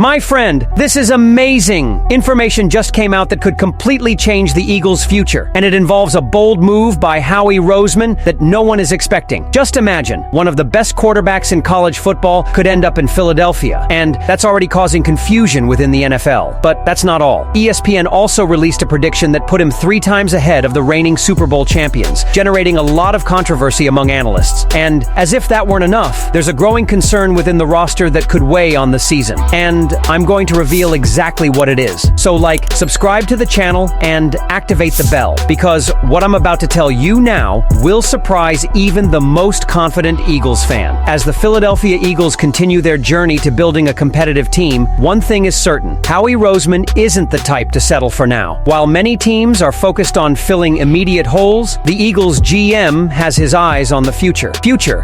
My friend, this is amazing! Information just came out that could completely change the Eagles' future, and it involves a bold move by Howie Roseman that no one is expecting. Just imagine, one of the best quarterbacks in college football could end up in Philadelphia, and that's already causing confusion within the NFL. But that's not all. ESPN also released a prediction that put him 3 times ahead of the reigning Super Bowl champions, generating a lot of controversy among analysts. And as if that weren't enough, there's a growing concern within the roster that could weigh on the season. And I'm going to reveal exactly what it is. So subscribe to the channel and activate the bell, because what I'm about to tell you now will surprise even the most confident Eagles fan. As the Philadelphia Eagles continue their journey to building a competitive team, one thing is certain: Howie Roseman isn't the type to settle for now. While many teams are focused on filling immediate holes, the Eagles GM has his eyes on the future.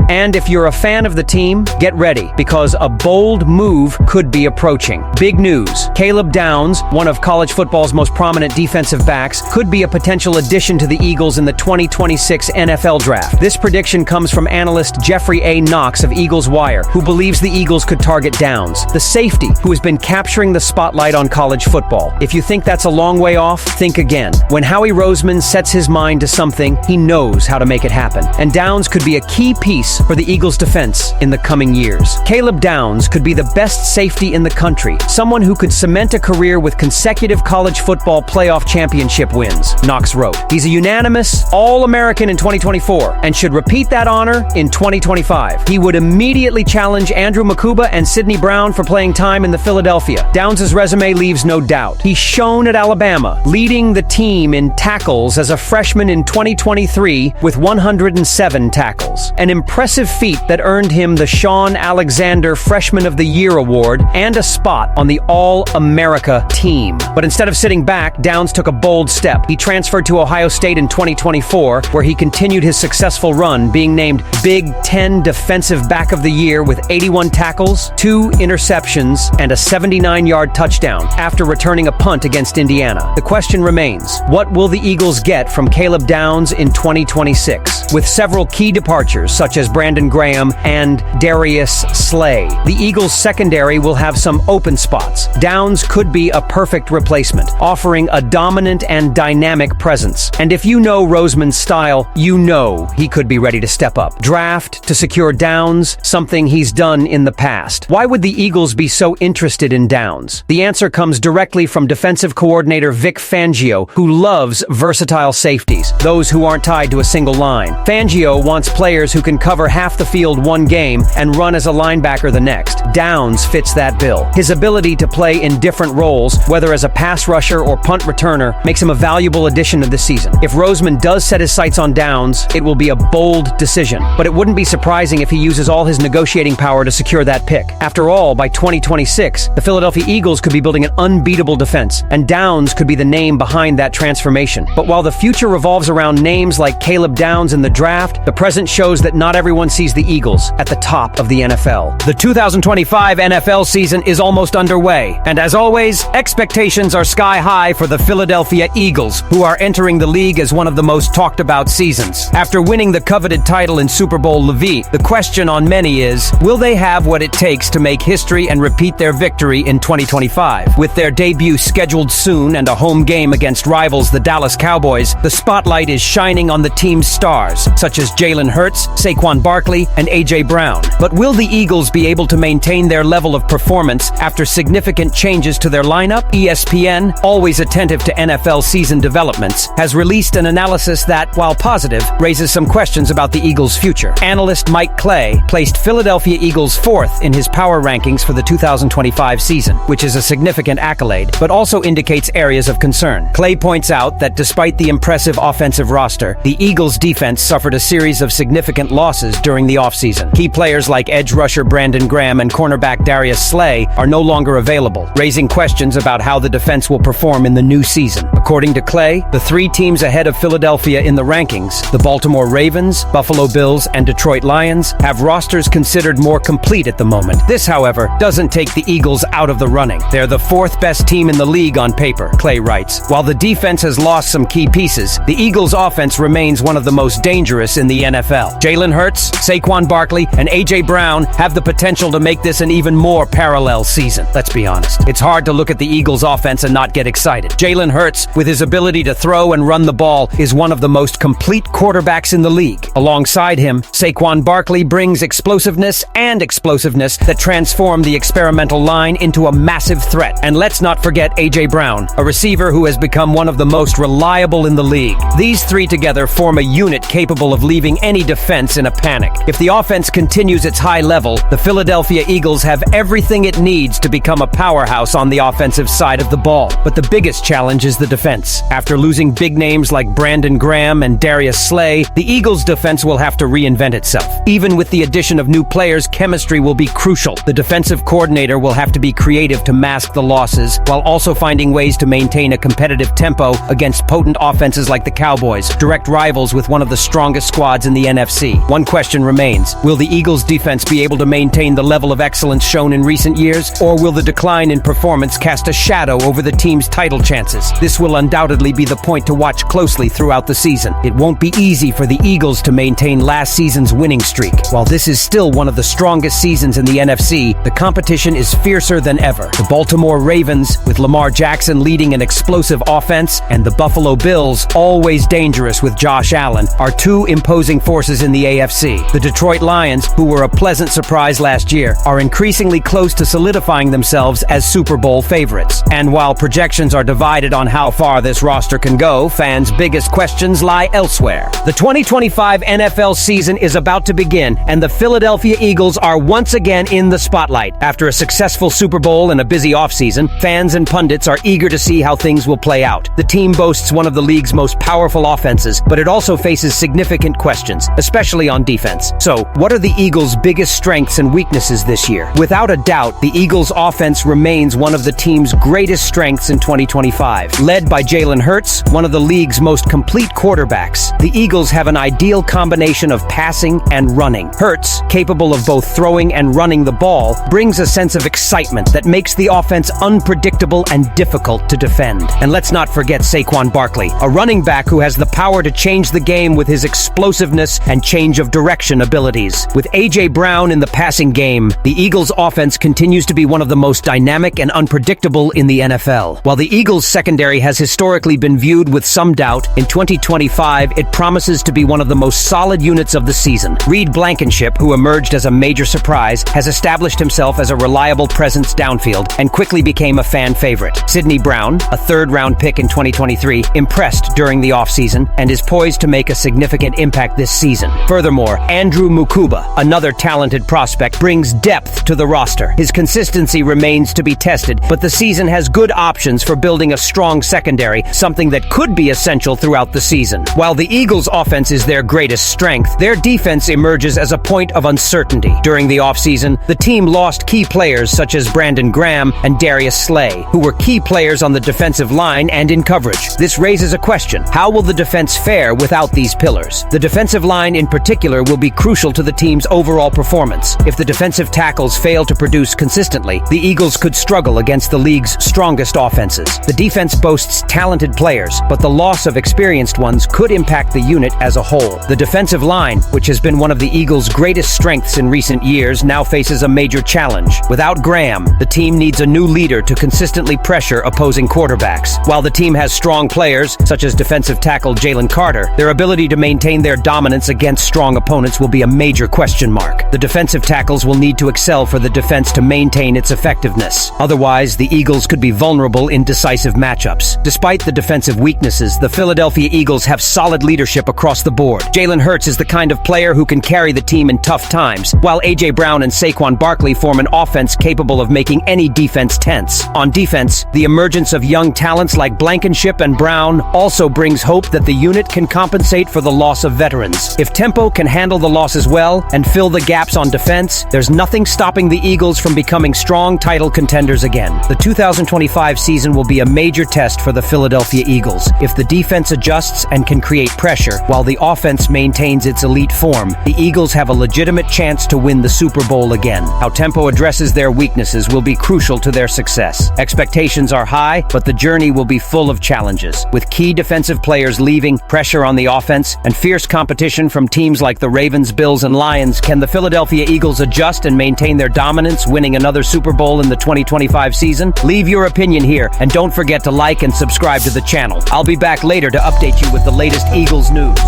And if you're a fan of the team, get ready, because a bold move could be approaching. Big news: Caleb Downs, one of college football's most prominent defensive backs, could be a potential addition to the Eagles in the 2026 NFL Draft. This prediction comes from analyst Jeffrey A. Knox of Eagles Wire, who believes the Eagles could target Downs, the safety who has been capturing the spotlight on college football. If you think that's a long way off, think again. When Howie Roseman sets his mind to something, he knows how to make it happen. And Downs could be a key piece for the Eagles' defense in the coming years. Caleb Downs could be the best safety in the country, someone who could cement a career with consecutive college football playoff championship wins, Knox wrote. He's a unanimous All-American in 2024 and should repeat that honor in 2025. He would immediately challenge Andrew Makuba and Sidney Brown for playing time in the Philadelphia. Downs' resume leaves no doubt. He's shown at Alabama, leading the team in tackles as a freshman in 2023 with 107 tackles. An impressive feat that earned him the Sean Alexander Freshman of the Year award and a spot on the All-America team. But instead of sitting back, Downs took a bold step. He transferred to Ohio State in 2024, where he continued his successful run, being named Big Ten Defensive Back of the Year with 81 tackles, 2 interceptions, and a 79-yard touchdown after returning a punt against Indiana. The question remains: what will the Eagles get from Caleb Downs in 2026? With several key departures, such as Brandon Graham and Darius Slay, the Eagles' secondary will have some open spots. Downs could be a perfect replacement, offering a dominant and dynamic presence. And if you know Roseman's style, you know he could be ready to step up. Draft to secure Downs, something he's done in the past. Why would the Eagles be so interested in Downs? The answer comes directly from defensive coordinator Vic Fangio, who loves versatile safeties, those who aren't tied to a single line. Fangio wants players who can cover half the field one game and run as a linebacker the next. Downs fits that bill. His ability to play in different roles, whether as a pass rusher or punt returner, makes him a valuable addition to this season. If Roseman does set his sights on Downs, it will be a bold decision. But it wouldn't be surprising if he uses all his negotiating power to secure that pick. After all, by 2026, the Philadelphia Eagles could be building an unbeatable defense, and Downs could be the name behind that transformation. But while the future revolves around names like Caleb Downs in the draft, the present shows that not everyone sees the Eagles at the top of the NFL. The 2025 NFL season is almost underway, and as always, expectations are sky high for the Philadelphia Eagles, who are entering the league as one of the most talked about seasons. After winning the coveted title in Super Bowl LeVay, the question on many is, will they have what it takes to make history and repeat their victory in 2025? With their debut scheduled soon and a home game against rivals the Dallas Cowboys, the spotlight is shining on the team's stars, such as Jalen Hurts, Saquon Barkley, and A.J. Brown. But will the Eagles be able to maintain their level of performance after significant changes to their lineup? ESPN, always attentive to NFL season developments, has released an analysis that, while positive, raises some questions about the Eagles' future. Analyst Mike Clay placed Philadelphia Eagles 4th in his power rankings for the 2025 season, which is a significant accolade, but also indicates areas of concern. Clay points out that despite the impressive offensive roster, the Eagles' defense suffered a series of significant losses during the offseason. Key players like edge rusher Brandon Graham and cornerback Darius Slay are no longer available, raising questions about how the defense will perform in the new season. According to Clay, the 3 teams ahead of Philadelphia in the rankings, the Baltimore Ravens, Buffalo Bills, and Detroit Lions, have rosters considered more complete at the moment. This, however, doesn't take the Eagles out of the running. They're the 4th best team in the league on paper, Clay writes. While the defense has lost some key pieces, the Eagles' offense remains one of the most dangerous in the NFL. Jalen Hurts, Saquon Barkley, and A.J. Brown have the potential to make this an even more parallel season. Let's be honest. It's hard to look at the Eagles' offense and not get excited. Jalen Hurts, with his ability to throw and run the ball, is one of the most complete quarterbacks in the league. Alongside him, Saquon Barkley brings explosiveness that transform the experimental line into a massive threat. And let's not forget A.J. Brown, a receiver who has become one of the most reliable in the league. These three together form a unit capable of leaving any defense in a panic. If the offense continues its high level, the Philadelphia Eagles have everything it needs to become a powerhouse on the offensive side of the ball. But the biggest challenge is the defense. After losing big names like Brandon Graham and Darius Slay, the Eagles' defense will have to reinvent itself. Even with the addition of new players, chemistry will be crucial. The defensive coordinator will have to be creative to mask the losses, while also finding ways to maintain a competitive tempo against potent offenses like the Cowboys, direct rivals with one of the strongest squads in the NFC. One question remains: will the Eagles' defense be able to maintain the level of excellence shown in recent years, or will the decline in performance cast a shadow over the team's title chances? This will undoubtedly be the point to watch closely throughout the season. It won't be easy for the Eagles to maintain last season's winning streak. While this is still one of the strongest seasons in the NFC, the competition is fiercer than ever. The Baltimore Ravens, with Lamar Jackson leading an explosive offense, and the Buffalo Bills, always dangerous with Josh Allen, are two imposing forces in the AFC. The Detroit Lions, who were a pleasant surprise last year, are increasingly close to solidifying themselves as Super Bowl favorites. And while projections are divided on how far this roster can go, fans' biggest questions lie elsewhere. The 2025 NFL season is about to begin, and the Philadelphia Eagles are once again in the spotlight. After a successful Super Bowl and a busy offseason, fans and pundits are eager to see how things will play out. The team boasts one of the league's most powerful offenses, but it also faces significant questions, especially on defense. So, what are the Eagles' biggest strengths and weaknesses this year? Without a doubt, the Eagles' offense remains one of the team's greatest strengths in 2025. Led by Jalen Hurts, one of the league's most complete quarterbacks, the Eagles have an ideal combination of passing and running. Hurts, capable of both throwing and running the ball, brings a sense of excitement that makes the offense unpredictable and difficult to defend. And let's not forget Saquon Barkley, a running back who has the power to change the game with his explosiveness and change of direction abilities. With A.J. Brown in the passing game, the Eagles' offense continues to be one of the most dynamic and unpredictable in the NFL. While the Eagles' secondary has historically been viewed with some doubt, in 2025 it promises to be one of the most solid units of the season. Reed Blankenship, who emerged as a major surprise, has established himself as a reliable presence downfield and quickly became a fan favorite. Sidney Brown, a third-round pick in 2023, impressed during the offseason and is poised to make a significant impact this season. Furthermore, Andrew Mukuba, another talented prospect, brings depth to the roster. His consistency remains to be tested, but the season has good options for building a strong secondary, something that could be essential throughout the season. While the Eagles' offense is their greatest strength, their defense emerges as a point of uncertainty. During the offseason, the team lost key players such as Brandon Graham and Darius Slay, who were key players on the defensive line and in coverage. This raises a question: how will the defense fare without these pillars? The defensive line in particular will be crucial to the team's overall performance. If the defensive tackles fail to produce consistently, the Eagles could struggle against the league's strongest offenses. The defense boasts talented players, but the loss of experienced ones could impact the unit as a whole. The defensive line, which has been one of the Eagles' greatest strengths in recent years, now faces a major challenge. Without Graham, the team needs a new leader to consistently pressure opposing quarterbacks. While the team has strong players, such as defensive tackle Jalen Carter, their ability to maintain their dominance against strong opponents will be a major question mark. The defensive tackles will need to excel for the defense to maintain its effectiveness. Otherwise, the Eagles could be vulnerable in decisive matchups. Despite the defensive weaknesses, the Philadelphia Eagles have solid leadership across the board. Jalen Hurts is the kind of player who can carry the team in tough times, while A.J. Brown and Saquon Barkley form an offense capable of making any defense tense. On defense, the emergence of young talents like Blankenship and Brown also brings hope that the unit can compensate for the loss of veterans. If tempo can handle the losses well and fill the gaps on defense, there's nothing stopping the Eagles from becoming strong title contenders again. The 2025 season will be a major test for the Philadelphia Eagles. If the defense adjusts and can create pressure, while the offense maintains its elite form, the Eagles have a legitimate chance to win the Super Bowl again. How tempo addresses their weaknesses will be crucial to their success. Expectations are high, but the journey will be full of challenges. With key defensive players leaving, pressure on the offense, and fierce competition from teams like the Ravens, Bills, and Lions, can the Philadelphia Eagles adjust and maintain their dominance, winning another another Super Bowl in the 2025 season? Leave your opinion here, and don't forget to like and subscribe to the channel. I'll be back later to update you with the latest Eagles news.